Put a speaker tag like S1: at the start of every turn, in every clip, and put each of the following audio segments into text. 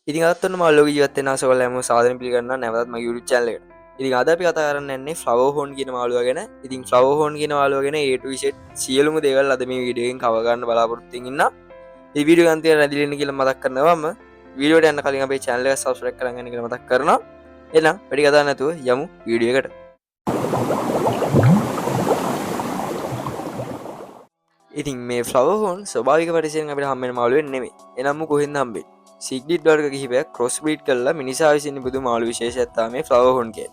S1: ඉතින් අත්වන්න මල්ලෝක ජීවත්තෙන සොල ඇම සාධන පිළිගන්න නැවත් ම යුරු චල්ලට ඉතින් අද අපි කතා කරන්න එන්නේ ෆ්ලව හෝන් කියන මාළුවගෙන ඉතින් ෆ්ලව හෝන් කියන මාළුවගෙන ඒට විෂෙට් සියලුම දේවල් අද මේ විඩියෙන් කවගන්න බලාපොරත්තිඉන්න ඒ විඩිය ගන්තය රැදිලෙන කියල මතක් කරනවම වීඩියට යන්න කලින් අපේ චැනල සබස්ක්‍රයිබ් කරගෙන කියලා මතක් කරනවා එනම් වැඩි කතා නැතුව යමු වීඩියෝකට ඉතින් මේ ෆ්ලව හෝන් ස්වභාවික පරිසයෙන් අපිට හම්බෙන මාළුවෙන් නෙමෙයි එනම්ම කොහෙන්ද හම්බෙන්නේ සිග්ඩිට් වර්ග කිහිපයක් ක්‍රොස් බ්‍රීඩ් කරලා මිනිසා විසින් බුදු මාළු විශේෂත්තා මේ ෆ්ලව හෝන් කිය.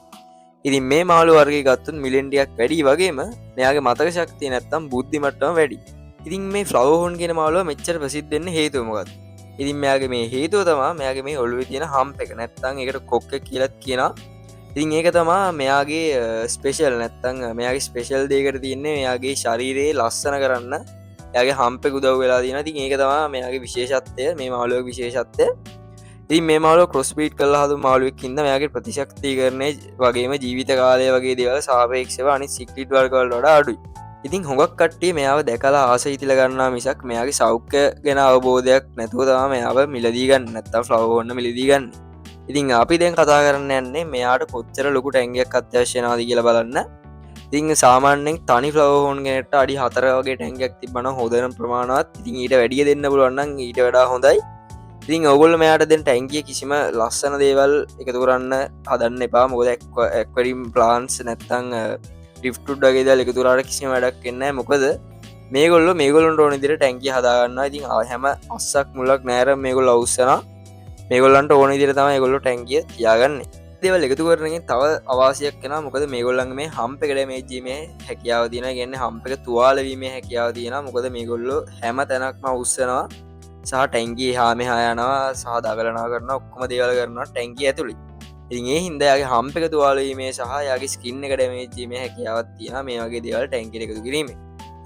S1: ඉතින් මේ මාළු වර්ගය ගත්තොත් මිලියන්ටියක් වැඩි වගේම මෙයාගේ මතක ශක්තිය නැත්තම් බුද්ධි මට්ටම වැඩි. ඉතින් මේ ෆ්ලව හෝන් කියන මාළුව මෙච්චර ප්‍රසිද්ධ වෙන්න හේතුව මොකක්ද? ඉතින් මෙයාගේ මේ හේතුව තමයි මෙයාගේ මේ ඔළුවේ තියෙන හම්ප් එක නැත්තම් ඒකට කොක්ක කියලාත් කියනවා. ඉතින් ඒක තමයි මෙයාගේ ස්පෙෂල් නැත්තම් මෙයාගේ ස්පෙෂල් දෙයකට තියෙන්නේ මෙයාගේ ශරීරයේ ලස්සන කරන්න යාගේ හම්පෙ උදව් වෙලා තියෙන. ඉතින් ඒක තමයි මෙයාගේ විශේෂත්වය මේ මාළුවගේ විශේෂත්වය. ඉතින් මේ මාළුව ක්‍රොස් බ්‍රීඩ් කරලා හදපු මාළුවෙක් ඉන්න මෙයාගේ ප්‍රතිශක්තිකරණය වගේම ජීවිත කාලය වගේ දේවල් සාපේක්ෂව අනිත් සිග්ඩිට් වර්ග වලට වඩා අඩුයි. ඉතින් හුඟක් කට්ටිය මෙයාව දැකලා ආස හිතිලා ගන්නවා මිසක් මෙයාගේ සෞඛ්‍ය ගැන අවබෝධයක් නැතුව තමයි මෙයාව මිලදී ගන්න නැත්තම් ෆ්ලව හෝන් මිලදී ගන්න. ඉතින් අපි දැන් කතා කරන්න යන්නේ මෙයාට කොච්චර ලොකු ටැංකියක් අත්‍යවශ්‍ය වෙනවද කියලා බලන්න. ඉතින් සාමාන්‍යයෙන් තනි ෆ්ලව හෝන් කෙනෙක්ට අඩි 4 වගේ ටැංකියක් තිබ්බනම් හොඳම ප්‍රමාණවත්. ඉතින් ඊට වැඩිය දෙන්න පුළුවන් නම් ඊට වඩා හොඳයි. ඉතින් ඔයගොල්ලෝ මෙයාට දෙන්න ටැංකිය කිසිම ලස්සන දේවල් එකතු කරන්න හදන්න එපා. මොකද ඇක්වැරියම් ප්ලාන්ට්ස් නැත්තම් ඩ්‍රිෆ්ට් උඩ් වගේ දේවල් එකතු කරාට කිසිම වැඩක් වෙන්නේ නැහැ. මොකද මේගොල්ලන්ට ඕන විදිහට ටැංකිය හදා ගන්නවා. ඉතින් හැම අස්සක් මුලක් නැර මේගොල්ලෝ අවුස්සනවා. මේගොල්ලන්ට ඕන විදිහට තමයි ඒගොල්ලෝ ටැංකිය තියාගන්නේ. දේවල් එකතු කරනකින් තව අවාසියක් වෙනවා. මොකද මේගොල්ලන්ගේ මේ හම්ප් එක ඩැමේජ් වීමේ හැකියාව තියෙනවා. කියන්නේ හම්ප් එක තුවාල වීමේ හැකියාව තියෙනවා. මොකද මේගොල්ලෝ හැම තැනක්ම උස්සනවා සහ ටැංකිය එහා මෙහා යනවා සහ දගලනවා කරනවා ඔක්කොම දේවල් කරනවා ටැංකිය ඇතුළේ. ඉතින් ඒ හින්දා යාගේ හම්ප් එක තුවාල වීමේ සහ යාගේ ස්කින් එක ඩැමේජ් වීමේ හැකියාවක් තියෙනවා මේ වගේ දේවල් ටැංකියට එකතු කිරීමෙන්.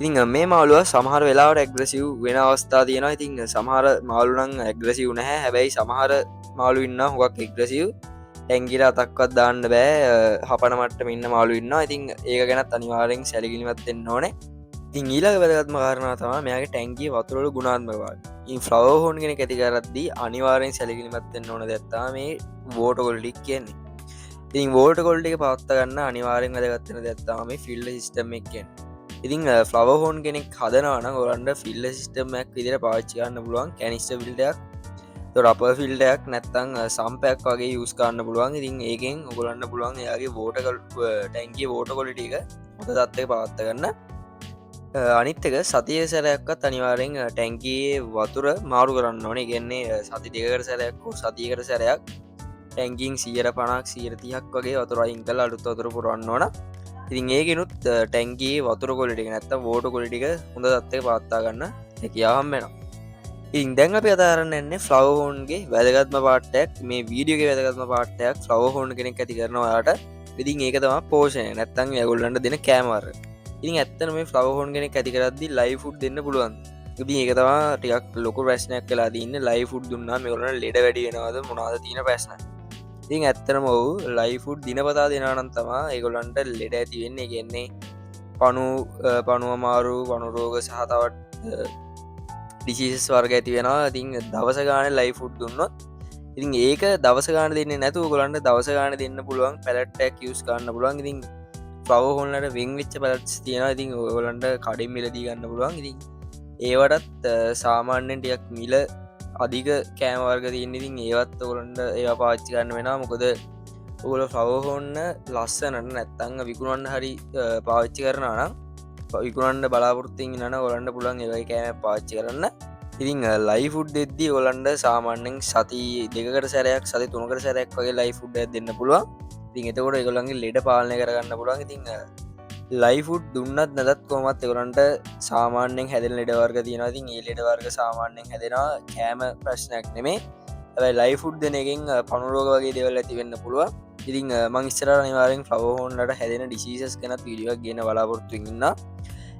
S1: ඉතින් මේ මාළුවා සමහර වෙලාවට ඇග්‍රෙසිව් වෙන අවස්ථා තියෙනවා. ඉතින් සමහර මාළු නම් ඇග්‍රෙසිව් නැහැ. හැබැයි සමහර මාළු ඉන්නවා හුඟක් ඇග්‍රෙසිව්. ටැංකියට අතක්වත් දාන්න බෑ හපන මට්ටම ඉන්න මාළු ඉන්නවා. ඉතින් ඒක ගැනත් අනිවාර්යෙන් සැලකිලිමත් වෙන්න ඕනේ. ඉතින් ඊළඟ වැදගත්ම කාරණාව තමයි මෙයාගේ ටැංකියේ වතුර වල ගුණාත්මකතාවය. ඉතින් ෆ්ලව හෝන් කෙනෙක් ඇති කරද්දී අනිවාර්යෙන් සැලකිලිමත් වෙන්න ඕන දෙයක් තමයි මේ වෝටර් ක්වොලිටි කියන්නේ. ඉතින් වෝටර් ක්වොලිටි එක පවත්වා ගන්න අනිවාර්යෙන් වැදගත් වෙන දෙයක් තමයි මේ ෆිල්ටර් සිස්ටම් එක කියන්නේ. ඉතින් ෆ්ලව හෝන් කෙනෙක් හදනවා නම් ඔයාලන්ට ෆිල්ටර් සිස්ටම් එකක් විදිහට පාවිච්චි කරන්න පුළුවන්. කැනිස්ටර් ෆිල්ටර් එකක් රපර් ෆිල්ටර් එකක් නැත්නම් සම්පයක් වගේ යූස් කරන්න පුළුවන්. ඉතින් ඒකෙන් ඔයගොල්ලන්ට පුළුවන් එයාගේ වෝටර් ටැංකියේ වෝටර් ක්වොලිටි එක හොඳ තත්ත්වයක පවත්වා ගන්න. අනිත් එක සතිය සැරයක්වත් අනිවාර්යෙන් ටැංකියේ වතුර මාරු කරන්න ඕනේ. කියන්නේ සති දෙකකට සැරයක් හෝ සතියකට සැරයක් ටැංකියෙන් 150ක් 130ක් වගේ වතුර අයින් කරලා අලුත් වතුර පුරවන්න ඕන. ඉතින් ඒකිනුත් ටැංකියේ වතුර ක්වොලිටි එක නැත්නම් වෝටර් ක්වොලිටි එක හොඳ තත්ත්වයක පවත්වා ගන්න හැකියාව හම්බ වෙනවා. ඉතින් දැන් අපි කතා කරන්න යන්නේ ෆ්ලව හෝන්ගේ වැදගත්ම පාර්ට් එකක්. මේ වීඩියෝ එකේ වැදගත්ම පාර්ට් එකක් ෆ්ලව හෝන් කෙනෙක් ඇති කරනවා ඔයාලට. ඉතින් ඒක තමයි පෝෂණය නැත්නම් ඒගොල්ලන්ට දෙන කෑම වර්ග. ඉතින් ඇත්තටම මේ ෆ්ලව හෝන් කෙනෙක් ඇති කරද්දී ලයිව් ෆුඩ් දෙන්න පුළුවන්. ඉතින් ඒක තමයි ටිකක් ලොකු ප්‍රශ්නයක් වෙලා තියෙන්නේ. ලයිව් ෆුඩ් දුන්නා මේගොල්ලන්ට ලෙඩ වැඩි වෙනවද මොනවද තියෙන ප්‍රශ්න. ඉතින් ඇත්තටම ඔව් ලයිව් ෆුඩ් දිනපතා දෙනවා නම් තමයි ඒගොල්ලන්ට ලෙඩ ඇති වෙන්නේ. කියන්නේ පණුව අමාරු, පණු රෝග සහ තවත් ඩිසීසස් වර්ග ඇති වෙනවා. ඉතින් දවස ගානේ ලයිව් ෆුඩ් දුන්නොත් ඉතින් ඒක දවස ගානේ දෙන්නේ නැතුව ඔයගොල්ලන්ට දවස ගානේ දෙන්න පුළුවන් පැලට් එකක් යූස් කරන්න පුළුවන්. ඉතින් ෆ්ලව හෝන්ලට වින් වෙච්ච පැලට්ස් තියෙනවා. ඉතින් ඔයගොල්ලන්ට කඩින් මිලදී ගන්න පුළුවන්. ඉතින් ඒවටත් සාමාන්‍යයෙන් ටිකක් මිල අධික කෑම වර්ග තියෙන. ඉතින් ඒවත් ඔයගොල්ලන්ට ඒවා පාවිච්චි ගන්න වෙනවා. මොකද ඔයගොල්ලෝ ෆ්ලව හෝන් ලස්සනට නැත්තම් විකුණන්න හරි පාවිච්චි කරනවා නම් විකුණන්න බලාපොරොත්තු වෙන නම් ඔයගොල්ලන්ට පුළුවන් ඒ වගේ කෑම පාවිච්චි කරන්න. ඉතින් ලයිව් ෆුඩ් දෙද්දී ඔයගොල්ලන්ට සාමාන්‍යයෙන් සති දෙකකට සැරයක් සති තුනකට සැරයක් වගේ ලයිව් ෆුඩ් එකක් දෙන්න පුළුවන්. ඉතින් එතකොට ඒගොල්ලන්ගේ ලෙඩ පාලනය කරගන්න පුළුවන්. ඉතින් ලයිව් ෆුඩ් දුන්නත් නැතත් කොහොමත් ඒගොල්ලන්ට සාමාන්‍යයෙන් හැදෙන ලෙඩ වර්ග තියෙනවා. ඉතින් ඒ ලෙඩ වර්ග සාමාන්‍යයෙන් හැදෙනවා කෑම ප්‍රශ්නයක් නෙමෙයි. හැබැයි ලයිව් ෆුඩ් දෙන එකෙන් පණු රෝග වගේ දේවල් ඇති වෙන්න පුළුවන්. ඉතින් මම ඉස්සරහට අනිවාර්යෙන් ෆ්ලව හෝන්ලට හැදෙන ඩිසීසස් ගැනත් වීඩියෝ එකක් ගෙන බලාපොරොත්තු වෙන්න.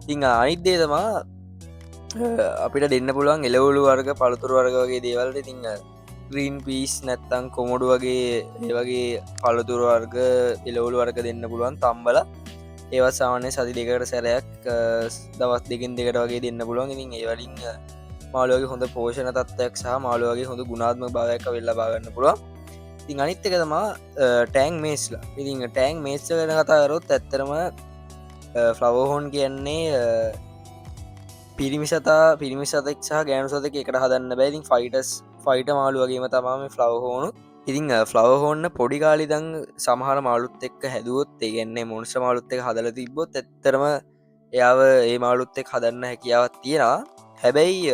S1: ඉතින් අනිත් දේ තමයි අපිට දෙන්න පුළුවන් එළවලු වර්ග පළතුරු වර්ග වගේ දේවල්. ඉතින් ග්‍රීන් පීස් නැත්තම් කොමඩු වගේ ඒ වගේ පළතුරු වර්ග එළවලු වර්ග දෙන්න පුළුවන් තම්බලා. ඒවත් සාමාන්‍යයෙන් සති දෙකකට සැරයක් දවස් දෙකෙන් දෙකට වගේ දෙන්න පුළුවන්. ඉතින් ඒ වලින් මාළුවගේ හොඳ පෝෂණ තත්වයක් සහ මාළුවගේ හොඳ ගුණාත්ම භාවයක් වෙල්ලා බාගන්න පුළුවන්. ඉතින් අනිත් එක තමා ටෑන් මේස්ලා. ඉතින් ටෑන් මේස්ස ගැන කතාකරොත් ඇත්තරම ෆ්ලවහෝන් කියන්නේ පිරිමි සතෙක් සහ ගෑනු සතක එකට හදන්න බැයිතින් ෆයිට මාළු වගේම තමාම ෆ්ලවහෝනු. ඉතිං ෆ්ලවහෝන්න පොඩිකාලිදං සමහර මාළුත් එක්ක හැදුවොත් ඒගන්නේ මොන්ස්්‍ර මාළුත් එක් හදල තිබොත් ඇත්තරම එයාව ඒ මාළුත් එක් හදන්න හැකියාවත් තියෙනවා. හැබැයි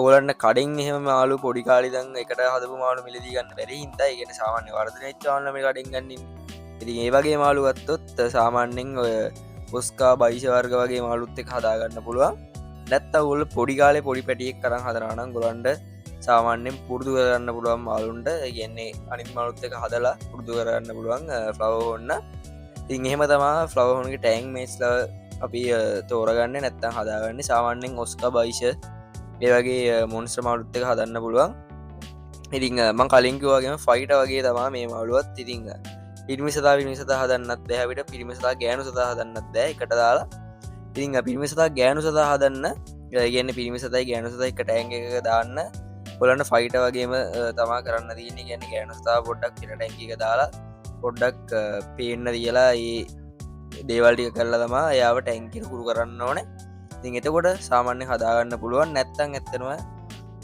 S1: ඕලන්න කඩින් එහම මාලු පොඩිකාලිදං එකට හදපු මාළු මිලදී ගන්න බැරි හින්දා ඉගෙන සාමාන්‍ය වර්ධන ච්චාන්නම කඩින් ගන්න. ඉතින් ඒ වගේ මාළුගත්තොත් සාමාන්‍යෙන් ඔය ඔස්කා බයිෂ වර්ග වගේ මාළුත් එක් හදාගන්න පුළුවන්. නැත්ත ඔල්ල පොඩිකාලේ පොඩි පැටියෙක් කරන්න හදරනම් ගොලන්ඩ සාමාන්‍යෙන් පුරදු කරන්න පුළුවන් මාලුන්ට කියන්නේ අනිත් මලුත් එක හදලා පුරදු කරන්න පුළුවන් ෆ්ලවහොන්න. ඉතින් එහෙම තමා ෆ්ලවහොන්ගේ ටෑන් මේස්ල අපි තෝරගන්න නැත්තම් හදාගන්න සාමාන්‍යෙන් ඔස්කා බයිෂ ඒ වගේ මොන්ස්ට්‍ර මාළුත් එක හදන්න පුළුවන්. ඉතිං මං කලින්කිවගේම ෆයිට වගේ තමා මේ මාළුවත් ඉතිං පිරිමිසතා පිරිමිසතා හදන්නත් බැහැවිට පිරිමිසතා ගෑනු සතා හදන්නත් බෑ එකට දාලා. ඉතිං පිරිමිසතා ගෑනු සතා හදන්න ගන්න පිරිමිසතයි ගෑනු සත එක ටෑන්ග එක දාන්න කොලන්න ෆයිට වගේම තමා කරන්න දීන්නේ ගැන ගෑනුස්ථා පොඩ්ඩක් පිට ටැන්කික දාලා පොඩ්ඩක් පේන්න දියලා ඒ දේවල්ටික කරලා තමා යාව ටැන්කිර කුරු කරන්න ඕන. ඉතින් එතකොට සාමාන්‍ය හදාගන්න පුළුවන්. නැත්තං ඇත්තනවා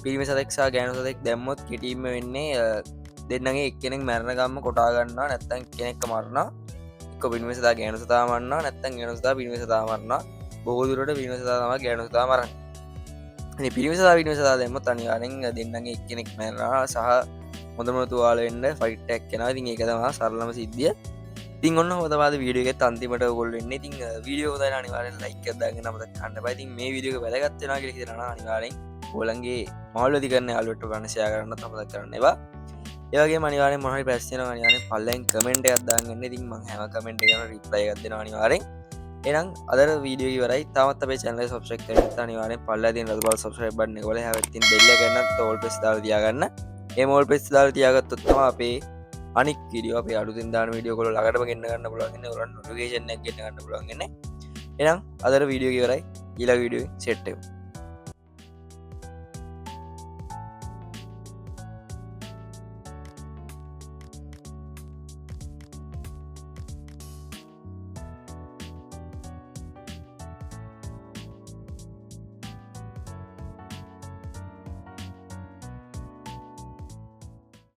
S1: පිරිමිසතෙක්සා ගෑනුසතෙක් දැම්මොත් කෙටීම වෙන්නේ දෙන්නගේ එක්කෙනෙක් මැරණගම්ම කොටාගන්න නැත්තන් කෙනෙක්ක මරණ එක පිරිමිසතා ගෑනුසතා මරන්න නැත්තන් ගනුස්ථා පිරිමිසතා මරන්න බෝදුරට පිරිමිසතා තම ගෑනුස්ථා මරන්න. පිරිමිසා පිරිමිසා දෙම තනිවාරෙන් දෙන්නගේ එක්කෙනෙක් මැරනා සහ හොඳමතුවාලෙන්න්න ෆයිට්ටක් කෙන ඉතින් එක තමා සරලම සිද්ධිය. තින් ඔන්න හොතවාද වීඩියගෙත් අන්තිමට ගොල්ලන්න ඉතින් වීඩියෝ ද අනිවාරෙන් ලයික් දන්න මත කන්න පයිතින් මේ විඩියක වැදගත්වෙන කියෙන අනිවාරෙන් ගොලන්ගේ මාල්ලදි කරන්න අලුවට ගන්නසය කරන්න තමත කරන්නවා. ඒගේ මනිවාරෙන් මොහි පැස්තින අනිවාරෙන් පල්ලෙන් කමෙන්ට් අදදාගන්න ඉතින් මං හැම කමෙන්ට් එකන රිප්ලයි ගත්දෙන අනිවාරෙන්. එනම් අදර වීඩියෝ වරයි තමත් අපේ චැනල සබ්ස්ක්‍රයිබ් කරන්න අනිවාරෙන් පල්ලදින් රදබල් සබ්ස්ක්‍රයිබ් බටන් එක වල හැවතින් බෙල් එක ගන්න තෝල් ප්‍රෙස් දාලා තියාගන්න. ඒ මෝල් ප්‍රෙස් දාලා තියාගත්තොත් තමයි අපේ අනික් වීඩියෝ අපේ අලුතින් දාන වීඩියෝ වල ළඟටම ගෙන්න ගන්න පුළුවන් ඉන්නේ උරන් නොටිෆිකේෂන් එකක් ගෙන්න ගන්න පුළුවන් ඉන්නේ. එහෙනම් අදර වීඩියෝ ඉවරයි ඊළඟ වීඩියෝ සෙට් වෙමු.